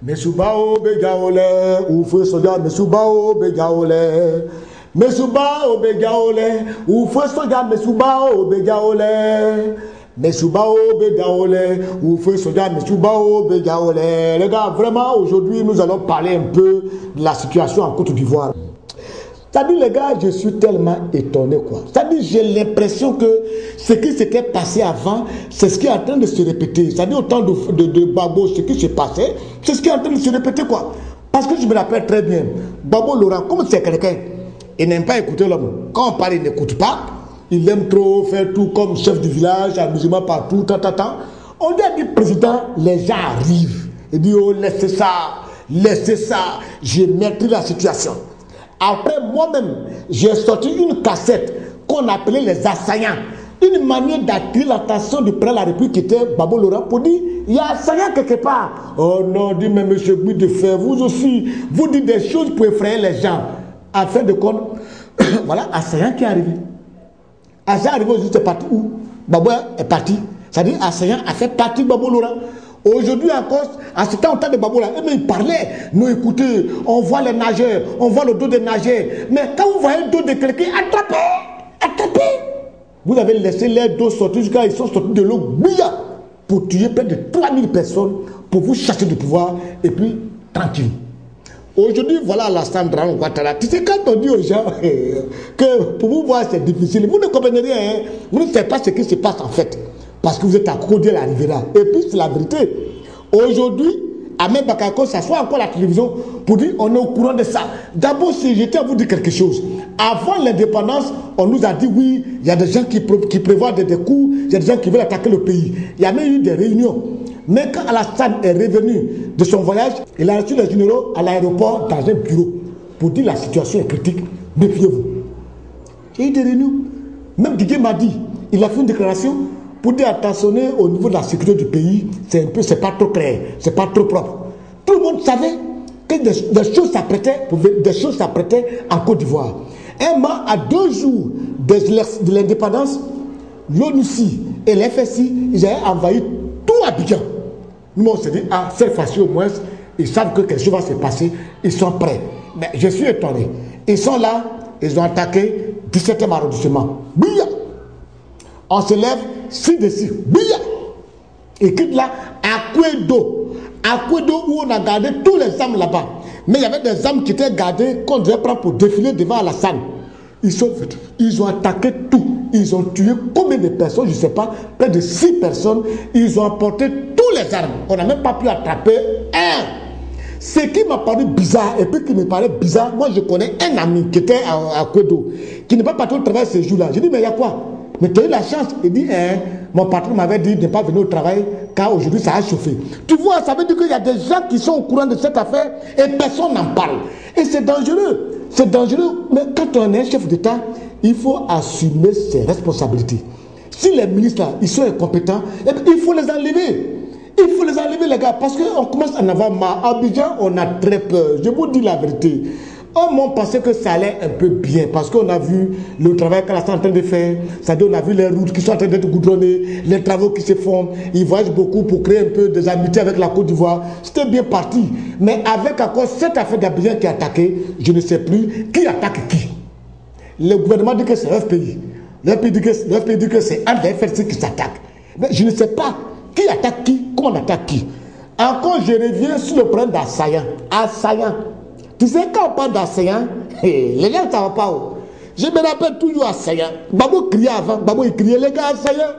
Mesubao begaole, ou feu soja, mesubao begaole. Mesubao begaole, ou feu soja, mesubao begaole. Mesubao begaole, ou feu soja, mesubao begaole. Les gars, vraiment, aujourd'hui, nous allons parler un peu de la situation en Côte d'Ivoire. C'est-à-dire, les gars, je suis tellement étonné, quoi. C'est-à-dire, j'ai l'impression que ce qui s'était passé avant, c'est ce qui est en train de se répéter. C'est-à-dire, au temps de Gbagbo, ce qui s'est passé, c'est ce qui est en train de se répéter, quoi. Parce que je me rappelle très bien, Gbagbo Laurent, comme c'est quelqu'un, il n'aime pas écouter l'homme. Quand on parle, il n'écoute pas. Il aime trop faire tout comme chef du village, amusement partout, tant. On lui a dit, président, les gens arrivent. Il dit, oh, laissez ça, je maîtrise la situation. Après, moi-même, j'ai sorti une cassette qu'on appelait les assaillants. Une manière d'attirer l'attention du président de la République qui était Gbagbo Laurent pour dire, il y a assaillant quelque part. Oh non, dit, mais monsieur Guy de Fer, vous aussi, vous dites des choses pour effrayer les gens. Afin de compte, voilà, assaillant qui est arrivé. Assaillant est arrivé aujourd'hui, c'est parti où? Gbagbo est parti. C'est-à-dire, assaillant a fait partie de Gbagbo Laurent. Aujourd'hui encore, en ce temps de Gbagbo Laurent, il parlait, nous écoutez, on voit les nageurs, on voit le dos des nageurs. Mais quand vous voyez le dos de quelqu'un, attrapez. Vous avez laissé les dos sortir jusqu'à ils sont sortis de l'eau bouillant pour tuer près de 3000 personnes, pour vous chasser du pouvoir, et puis tranquille. Aujourd'hui, voilà Alassane Dramane Ouattara. Tu sais, quand on dit aux gens que pour vous voir c'est difficile, vous ne comprenez rien, hein? Vous ne savez pas ce qui se passe en fait. Parce que vous êtes à côté de la Rivera. Et puis, c'est la vérité. Aujourd'hui, Ahmed Bakayoko s'assoit encore à la télévision pour dire on est au courant de ça. D'abord, si j'étais à vous dire quelque chose. Avant l'indépendance, on nous a dit oui, il y a des gens qui prévoient des coups, il y a des gens qui veulent attaquer le pays. Il y a même eu des réunions. Mais quand Alassane est revenu de son voyage, il a reçu les généraux à l'aéroport dans un bureau pour dire la situation est critique, méfiez-vous. Il y a eu des réunions. Même Didier m'a dit, il a fait une déclaration pour dire attention au niveau de la sécurité du pays, c'est pas trop clair, c'est pas trop propre. Tout le monde savait que des choses s'apprêtaient en Côte d'Ivoire. Un mois à 2 jours de l'indépendance, l'ONUCI et l'FSI, ils avaient envahi tout Abidjan. Nous on s'est dit, ah, cette fois-ci au moins, ils savent que quelque chose va se passer, ils sont prêts. Mais je suis étonné. Ils sont là, ils ont attaqué 17e arrondissement. Bouilla! On se lève 6 de 6. Bouilla! Et quitte là, à Kouedo. À Kouedo où on a gardé tous les armes là-bas. Mais il y avait des armes qui étaient gardées qu'on devait prendre pour défiler devant Alassane. Ils ont attaqué tout. Ils ont tué combien de personnes? Je ne sais pas. Près de 6 personnes. Ils ont emporté tous les armes. On n'a même pas pu attraper un. Ce qui m'a paru bizarre, et puis qui me paraît bizarre, moi je connais un ami qui était à Kouedo, qui n'est pas parti au travail ce jour-là. Je dis, mais il y a quoi? Mais tu as eu la chance. Il dit, mon patron m'avait dit de ne pas venir au travail car aujourd'hui ça a chauffé. Tu vois, ça veut dire qu'il y a des gens qui sont au courant de cette affaire et personne n'en parle. Et c'est dangereux. C'est dangereux. Mais quand on est un chef d'État, il faut assumer ses responsabilités. Si les ministres là, ils sont incompétents, il faut les enlever. Il faut les enlever, les gars, parce qu'on commence à en avoir marre. À Abidjan, on a très peur. Je vous dis la vérité. On pensait que ça allait un peu bien parce qu'on a vu le travail qu'elle est en train de faire. C'est-à-dire on a vu les routes qui sont en train d'être goudronnées, les travaux qui se font. Ils voyagent beaucoup pour créer un peu des amitiés avec la Côte d'Ivoire. C'était bien parti. Mais avec encore cette affaire d'Abidjan qui est attaquée, je ne sais plus qui attaque qui. Le gouvernement dit que c'est FPI. Le FPI dit que c'est un des FRC qui s'attaque. Mais je ne sais pas qui attaque qui, comment on attaque qui. Encore je reviens sur le problème d'assaillant. Assaillant. Tu sais, quand on parle d'assaillant, les gens ne savent pas où. Je me rappelle toujours assaillant. Gbagbo criait avant. Gbagbo il criait, les gars, assaillant.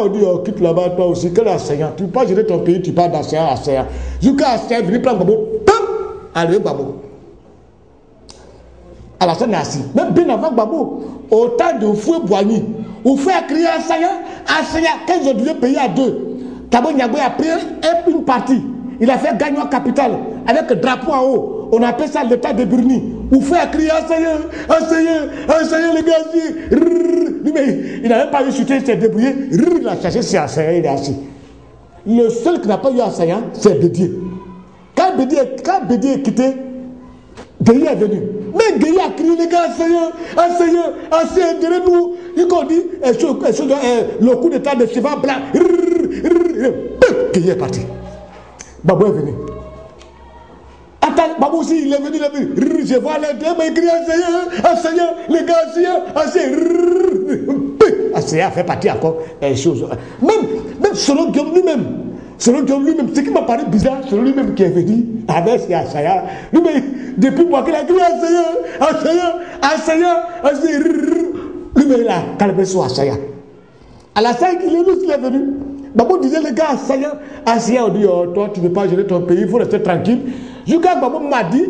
On dit, oh, quitte là-bas, toi aussi, quel assaillant. Tu ne peux pas gérer ton pays, tu parles d'assaillant. Jusqu'à assaillant, venir prendre Gbagbo, pam, enlever Gbagbo. Alassane est assis. Même bien avant Gbagbo, au temps de Houphouët-Boigny, Houphouët a crié assaillant, quand ils ont dû payer à 2. Thabo Niagoye a pris une partie. Il a fait gagner en capitale avec le drapeau en haut. On appelle ça l'état de Burni. Houphouët a crié assaillant les gars. Mais il n'a même pas eu chuter, il s'est débrouillé. Il a cherché ses assaillants, il est assis. Le seul qui n'a pas eu assaillant, c'est Bédié. Quand Bédié est quitté, Gueye est venu. Mais Gueye a crié les gars, assaillant, derrière nous. Il a dit, le coup d'état de cheval blanc. Gueye est parti. Babou est venu. Attends, Babou aussi, il est venu. Je vois les deux, mais il crie enseignant, les gars, enseignant fait partie encore des choses. Même selon Guillaume lui-même. Selon lui-même, ce qui m'a paru bizarre, selon lui-même qui est venu avec ses enseignants. Lui-même, depuis moi qu'il a crié enseignant, lui-même il a calmé son enseignant. À la fin, il est venu. Babou disait, les gars, enseignant, on dit, oh, toi, tu ne veux pas gérer ton pays, il faut rester tranquille. Jusqu'à Babou m'a dit,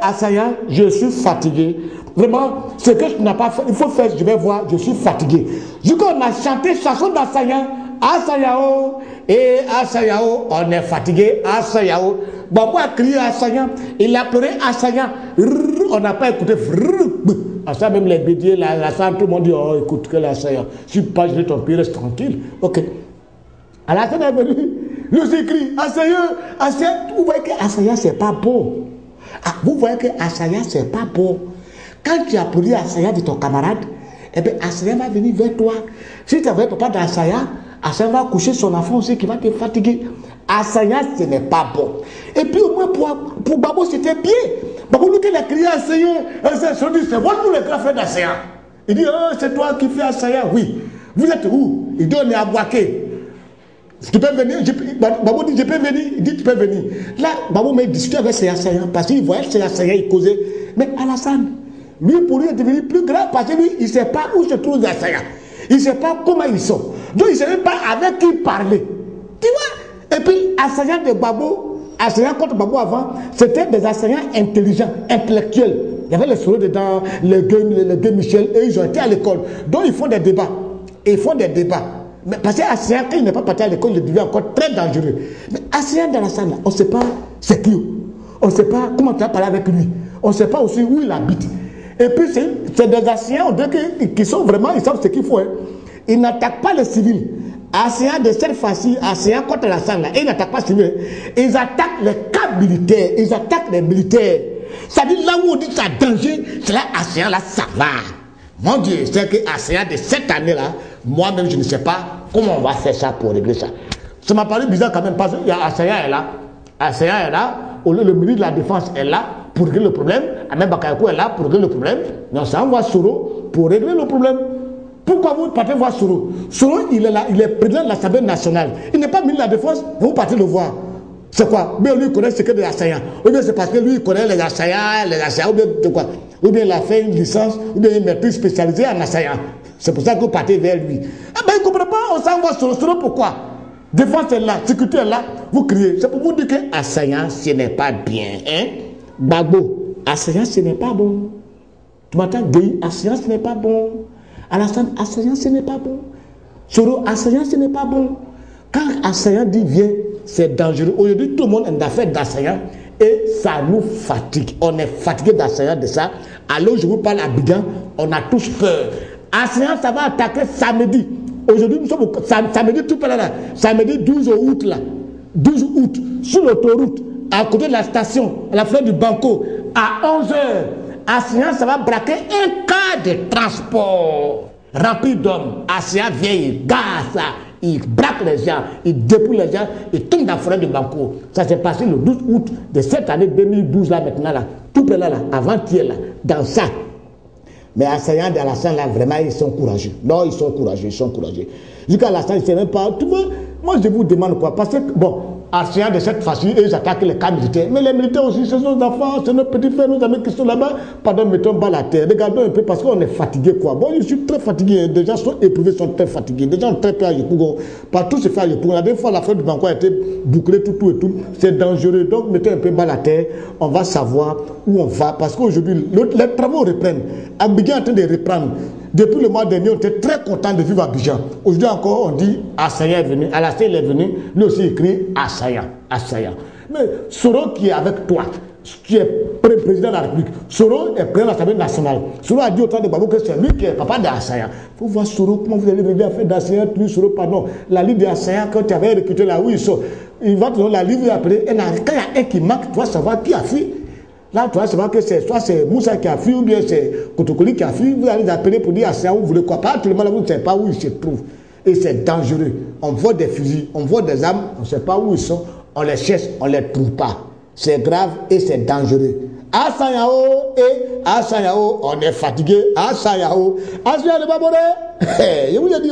enseignant, je suis fatigué. Vraiment, ce que je n'ai pas fait, il faut faire, je vais voir, je suis fatigué. Jusqu'à on a chanté chanson d'enseignant. Asayao, Asayao, on est fatigué, Asayao. Babou a crié Asayao, il a pleuré Asayao. On n'a pas écouté. À ça, même les bédiers, la salle, tout le monde dit, oh, écoute, que l'Asayao. Si tu pas gérer ton pays, reste tranquille. Ok. À la fin, elle est venue. Lui aussi crie, Asayao. Vous voyez que Asayao, c'est pas bon. Ah, vous voyez que Asayao, c'est pas bon. Quand tu as applaudi Asayao de ton camarade, eh bien, Asayao va venir vers toi. Si tu avais papa d'Asayao, Asayao va coucher son enfant aussi qui va te fatiguer. Asayao, ce n'est pas bon. Et puis au moins pour Babou, c'était bien. Babou, lui, il a crié Asayao. C'est moi tous les grands frères d'Asayao. Il dit, oh, c'est toi qui fais Asayao. Oui. Vous êtes où? Il dit, on est à Boaké. Tu peux venir? Babou dit, je peux venir. Il dit, tu peux venir. Là, Babou m'a discuté avec ses Asayao parce qu'il voyait ses Asayao, il causait. Mais Alassane, lui, pour lui, est devenu plus grand parce que lui, il ne sait pas où se trouvent les Asayao. Il ne sait pas comment ils sont. Donc, il ne sait même pas avec qui parler. Tu vois? Et puis, enseignants de Babou, enseignants contre Babou avant, c'était des enseignants intelligents, intellectuels. Il y avait les solos dedans, les gars Michel, et ils ont été à l'école. Donc, ils font des débats. Ils font des débats. Mais parce que enseignant, quand il n'est pas parti à l'école, il devient encore très dangereux. Mais enseignant dans la salle, on ne sait pas c'est qui. On ne sait pas comment tu as parlé avec lui. On ne sait pas aussi où il habite. Et puis, c'est des enseignants qui sont vraiment, ils savent ce qu'il faut. Hein. Ils n'attaquent pas les civils. Enseignants de cette fois-ci, enseignants contre la salle, ils n'attaquent pas les civils. Ils attaquent les cas militaires. Ils attaquent les militaires. C'est-à-dire là où on dit que c'est danger, c'est là, enseignant là, ça va. Mon Dieu, c'est que enseignant de cette année-là, moi-même, je ne sais pas comment on va faire ça pour régler ça. Ça m'a paru bizarre quand même, parce qu'il y a enseignant est là. Enseignant est là, au lieu le ministre de la Défense est là pour régler le problème. Ahmed Bakayoko est là pour régler le problème. Mais on s'envoie Soro pour régler le problème. Pourquoi vous partez voir Soro? Soro, il est là, il est président de l'Assemblée nationale. Il n'est pas ministre de la Défense, vous partez le voir. C'est quoi? Mais lui, il connaît ce que des assaillants. Ou bien c'est parce que lui, il connaît les assaillants, ou bien de quoi? Ou bien il a fait une licence, ou bien une maîtrise spécialisée en assaillant. C'est pour ça que vous partez vers lui. Ah ben, il ne comprend pas, on s'envoie Soro. Soro, pourquoi? Défense est là, sécurité est là, vous criez. C'est pour vous dire que assaillant, ce n'est pas bien. Hein? Bagbo, assaillant, ce n'est pas bon. Tu m'entends? Gueye, assaillant, ce n'est pas bon. Alassane, assaillant, ce n'est pas bon. Soro, assaillant, ce n'est pas bon. Quand assaillant dit viens, c'est dangereux. Aujourd'hui, tout le monde est en affaire d'assaillant et ça nous fatigue. On est fatigué d'assaillant de ça. Alors, je vous parle à Abidjan, on a tous peur. Assaillant, ça va attaquer samedi. Aujourd'hui, nous sommes samedi tout à l'heure. Samedi 12 août, là. 12 août, sur l'autoroute, à côté de la station, à la fleur du Banco, à 11h. Assaillant, ça va braquer un cas de transport rempli d'hommes. Assaillant vient, il gaze, il braque les gens, il dépouille les gens, il tombe dans la forêt du Banco. Ça s'est passé le 12 août de cette année 2012, là, maintenant, là. Tout est là, avant-hier, là, dans ça. Mais assaillants de Alassane, là, vraiment, ils sont courageux. Non, ils sont courageux, ils sont courageux. Jusqu'à Alassane, ils ne savent même pas. Tu vois, moi, je vous demande quoi? Parce que, bon, assaillants de cette façon, ils attaquent les camps militaires. Mais les militaires aussi, ce sont nos enfants, c'est nos petits frères, nos amis qui sont là-bas. Pardon, mettons bas la terre. Regardons un peu, parce qu'on est fatigué, quoi. Bon, je suis très fatigué. Des gens sont éprouvés, sont très fatigués. Des gens ont très peur à Yopougon. Partout se fait à Yopougon. La dernière fois, la fête du Banco a été bouclée, tout et tout. C'est dangereux. Donc, mettez un peu bas la terre. On va savoir où on va. Parce qu'aujourd'hui, les travaux reprennent. Abidjan est en train de reprendre. Depuis le mois dernier, on était très content de vivre à Abidjan. Aujourd'hui encore, on dit assaillant est venu. Alassane est venu. Lui aussi écrit assaillant. Assaillant. Mais Soro qui est avec toi, qui est président de la République, Soro est président de l'Assemblée nationale. Soro a dit au temps de Babou que c'est lui qui est papa d'assaillant. Il faut voir Soro, comment vous allez régler l'affaire d'assaillant. Lui, Soro, pardon. La ligne d'assaillant, quand tu avais recruté là où ils sont, il va te donner la ligne après. Et quand il y a un qui manque, tu vas savoir qui a fui. Là, tu vas savoir que soit c'est Moussa qui a fui, ou bien c'est Kotokoli qui a fui. Vous allez appeler pour dire assaillant, vous voulez quoi? Pas tout le monde, vous ne savez pas où ils se trouvent. Et c'est dangereux. On voit des fusils, on voit des armes, on ne sait pas où ils sont. on les cherche, on ne les trouve pas. C'est grave et c'est dangereux. À Sanyao, on est fatigué. À Sanyao, je vous ai dit,